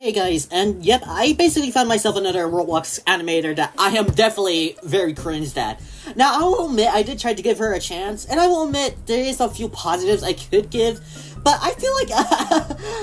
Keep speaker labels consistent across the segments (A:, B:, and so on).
A: Hey guys, and yep, I basically found myself another Roblox animator that I am definitely very cringed at. Now, I will admit, I did try to give her a chance, and I will admit, there is a few positives I could give, but I feel like,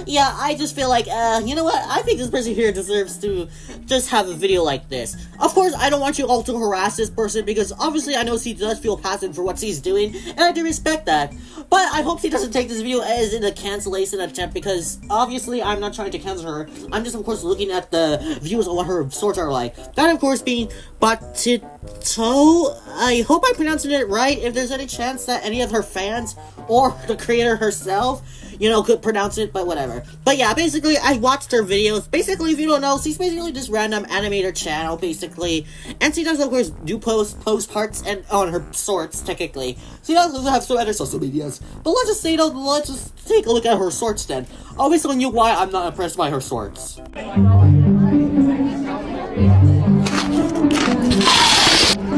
A: yeah, I just feel like, you know what, I think this person here deserves to just have a video like this. Of course, I don't want you all to harass this person, because obviously I know she does feel passive for what she's doing, and I do respect that. But I hope she doesn't take this video as in a cancellation attempt, because obviously I'm not trying to cancel her. I'm just, of course, looking at the views of what her sorts are like. That, of course, being Bottito. I hope I'm pronouncing it right. If there's any chance that any of her fans or the creator herself, you know, could pronounce it, but whatever. But yeah, basically, I watched her videos. Basically, if you don't know, she's basically this random animator channel, basically. And she does, of course, do post parts and on her sorts, technically. She does also have some other social medias. But let's just say, let's just take a look at her sorts then. I'll be telling you why I'm not impressed by her sorts.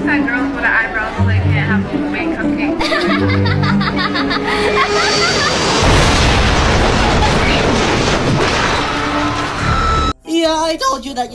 B: That girls with eyebrows so they can't have a big cupcake.
A: Yeah, I told you that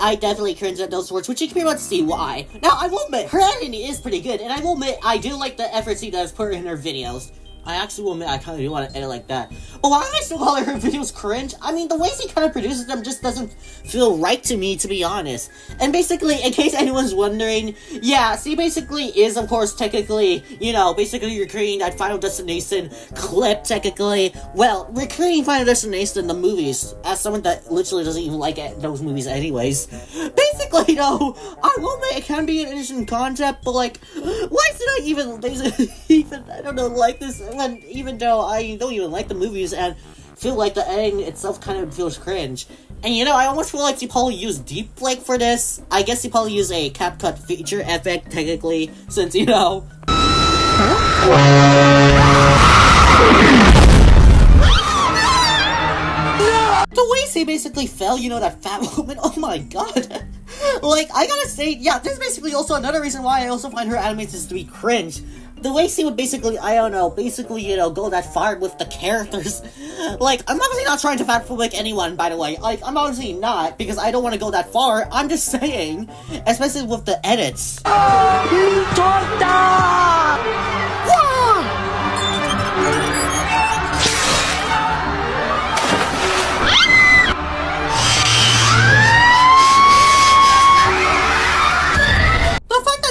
A: I definitely cringe at those sorts, which you can pretty much see why. Now, I will admit, her editing is pretty good, and I will admit, I do like the efforts she does put in her videos. I actually will admit, I kind of do want to edit like that. But why do I still call her videos cringe? I mean, the way she kind of produces them just doesn't feel right to me, to be honest. And basically, in case anyone's wondering, yeah, she basically is, of course, technically, you know, basically recreating that Final Destination clip, technically. Well, recreating Final Destination in the movies, as someone that literally doesn't even like those movies anyways. Basically, though, I will admit it can be an interesting concept, but like, why should I even I don't know, like this? When, even though I don't even like the movies and feel like the editing itself kind of feels cringe. And you know, I almost feel like she probably used Deep Flake for this. I guess she probably used a CapCut feature effect, technically, since, you know... The way she basically fell, you know, that fat woman, oh my god. Like, I gotta say, yeah, this is basically also another reason why I also find her animations to be cringe. The way she would basically, I don't know, basically, you know, go that far with the characters. Like, I'm obviously not trying to fatphobic anyone, by the way. Like, I'm obviously not, because I don't want to go that far. I'm just saying, especially with the edits.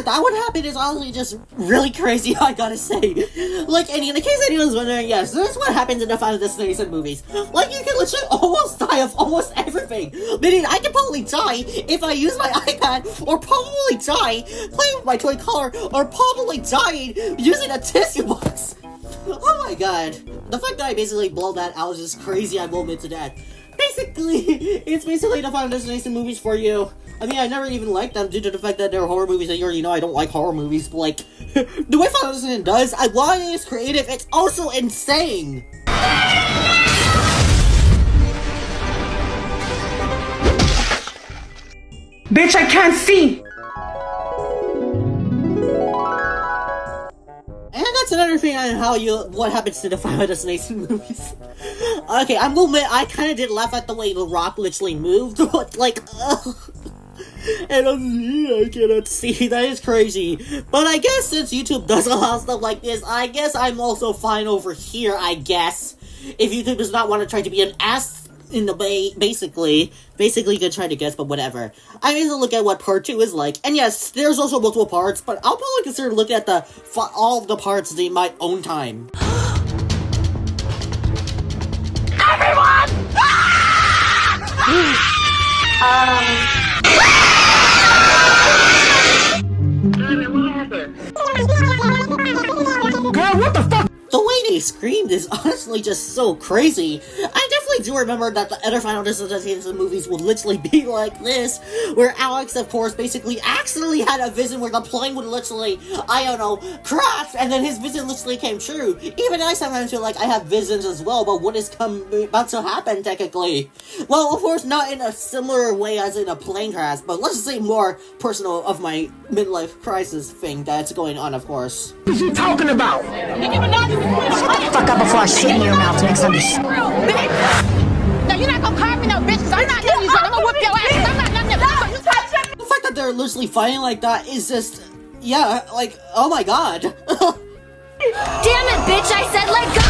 A: That would happen is honestly just really crazy, I gotta say. Like, in case anyone's wondering, yes, this is what happens in the Final Destination movies. Like, you can literally almost die of almost everything. Meaning, I could probably die if I use my iPad, or probably die playing with my toy car, or probably dying using a tissue box. Oh my god. The fact that I basically blow that out is just crazy, I will admit to that. Basically, it's basically the Final Destination movies for you. I mean, I never even liked them due to the fact that they're horror movies, and you already know I don't like horror movies, but like, the way Final Destination does, while it is creative, it's also insane!
C: Bitch, I can't see!
A: And that's another thing on what happens to the Final Destination movies. Okay, I'm gonna admit, I kinda did laugh at the way The Rock literally moved, but like, and I cannot see, that is crazy. But I guess since YouTube does allow stuff like this, I guess I'm also fine over here, I guess. If YouTube does not want to try to be an ass in the way, basically you can try to guess, but whatever. I need to look at what part 2 is like. And yes, there's also multiple parts, but I'll probably consider looking at all of the parts in my own time.
B: Everyone!
C: Girl, what the fuck?
A: The way they screamed is honestly just so crazy. I definitely do remember that the other Final Destination movies would literally be like this, where Alex, of course, basically accidentally had a vision where the plane would literally, I don't know, crash, and then his vision literally came true. Even I sometimes feel like I have visions as well, but what is about to happen, technically? Well, of course, not in a similar way as in a plane crash, but let's just say more personal of my midlife crisis thing that's going on, of course.
C: What are you talking about?
D: Shut the fuck up before I shit in your mouth next time you...
B: Now you're not gonna call me no bitch, so
A: literally fighting like that is just, yeah, like, oh my god.
D: Damn it, bitch, I said let go!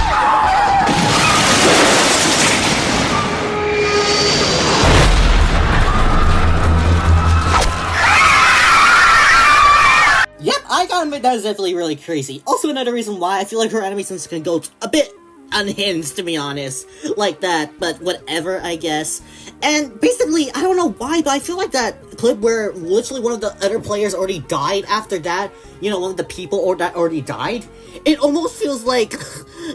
A: Yep, I gotta admit that is definitely really crazy. Also, another reason why I feel like her animations can go a bit unhinged, to be honest, like that, but whatever, I guess. And basically, I don't know why, but I feel like that clip where literally one of the other players already died after that, you know, one of the people that already died, it almost feels like,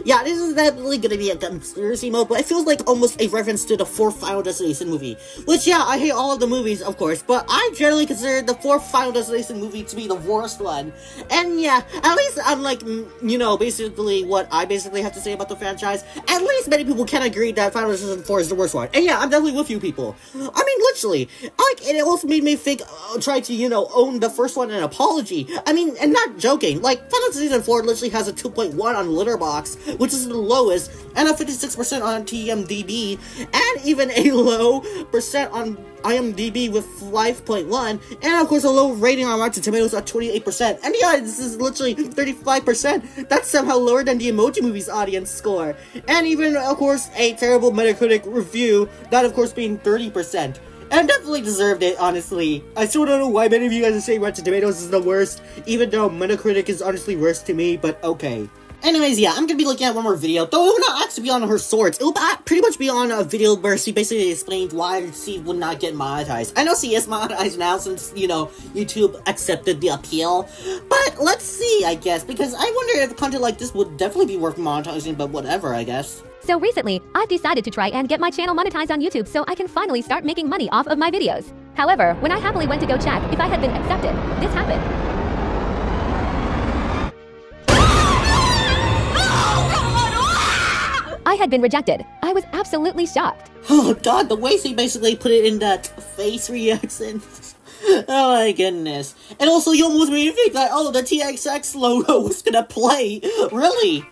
A: yeah, this is definitely gonna be a conspiracy mode, but it feels like almost a reference to the fourth Final Destination movie, which, yeah, I hate all of the movies, of course, but I generally consider the fourth Final Destination movie to be the worst one. And yeah, at least unlike, you know, basically what I basically have to say about the franchise, at least many people can agree that Final Destination 4 is the worst one. And yeah, I'm definitely with you people. I mean, literally, like, it also made me think, try to, you know, own the first one an apology. I mean, and not joking, like, Final Destination 4 literally has a 2.1 on Letterboxd, which is the lowest, and a 56% on TMDB, and even a low percent on IMDb with 5.1, and of course a low rating on Rotten Tomatoes at 28%. And yeah, this is literally 35%. That's somehow lower than the Emoji Movie's audience score. And even, of course, a terrible Metacritic review, that of course being 30%. And definitely deserved it, honestly. I still don't know why many of you guys are saying Rotten Tomatoes is the worst, even though Metacritic is honestly worse to me, but okay. Anyways, yeah, I'm gonna be looking at one more video, though it will not actually be on her swords. It will pretty much be on a video where she basically explained why she would not get monetized. I know she is monetized now since, you know, YouTube accepted the appeal, but let's see, I guess, because I wonder if content like this would definitely be worth monetizing, but whatever, I guess.
D: So recently, I've decided to try and get my channel monetized on YouTube so I can finally start making money off of my videos. However, when I happily went to go check if I had been accepted, this happened. I had been rejected. I was absolutely shocked.
A: Oh god, the way she basically put it in that face reaction. Oh my goodness. And also, you almost made me think that, oh, the TXX logo was gonna play. Really?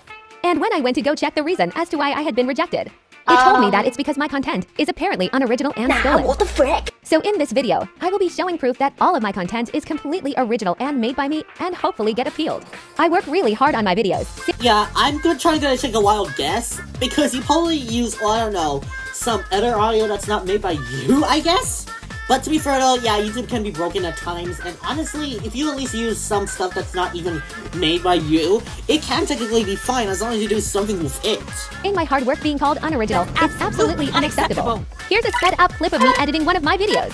D: And when I went to go check the reason as to why I had been rejected, it told me that it's because my content is apparently unoriginal and stolen.
E: What the frick?
D: So in this video, I will be showing proof that all of my content is completely original and made by me and hopefully get appealed. I work really hard on my videos.
A: Yeah, I'm gonna try to take a wild guess, because you probably use, well, I don't know, some other audio that's not made by you, I guess? But to be fair though, yeah, YouTube can be broken at times, and honestly, if you at least use some stuff that's not even made by you, it can technically be fine as long as you do something with it.
D: In my hard work being called unoriginal, it's absolutely unacceptable. Here's a sped up clip of me editing one of my videos.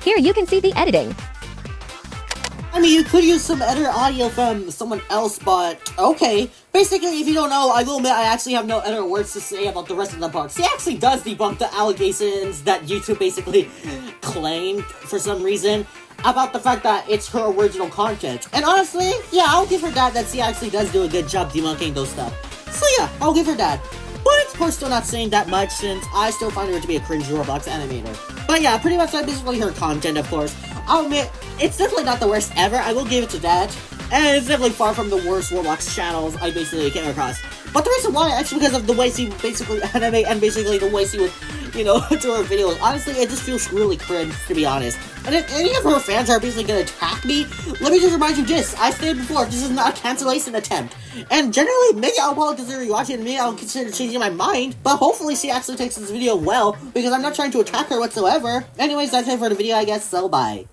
D: Here you can see the editing.
A: I mean, you could use some other audio from someone else, but okay. Basically, if you don't know, I will admit I actually have no other words to say about the rest of the parts. He actually does debunk the allegations that YouTube basically claimed, for some reason, about the fact that it's her original content. And honestly, yeah, I'll give her that she actually does do a good job debunking those stuff. So yeah, I'll give her that. But of course, still not saying that much since I still find her to be a cringe Roblox animator. But yeah, pretty much that's basically her content, of course. I'll admit, it's definitely not the worst ever, I will give it to that. And it's definitely far from the worst Roblox channels I basically came across. But the reason why, actually because of the way she basically animate and basically the way she would, you know, do her videos. Honestly, it just feels really cringe, to be honest. And if any of her fans are basically gonna attack me, let me just remind you this. I stated before, this is not a cancellation attempt. And generally, maybe I'll probably consider rewatching it, maybe I'll consider changing my mind. But hopefully she actually takes this video well, because I'm not trying to attack her whatsoever. Anyways, that's it for the video, I guess, so bye.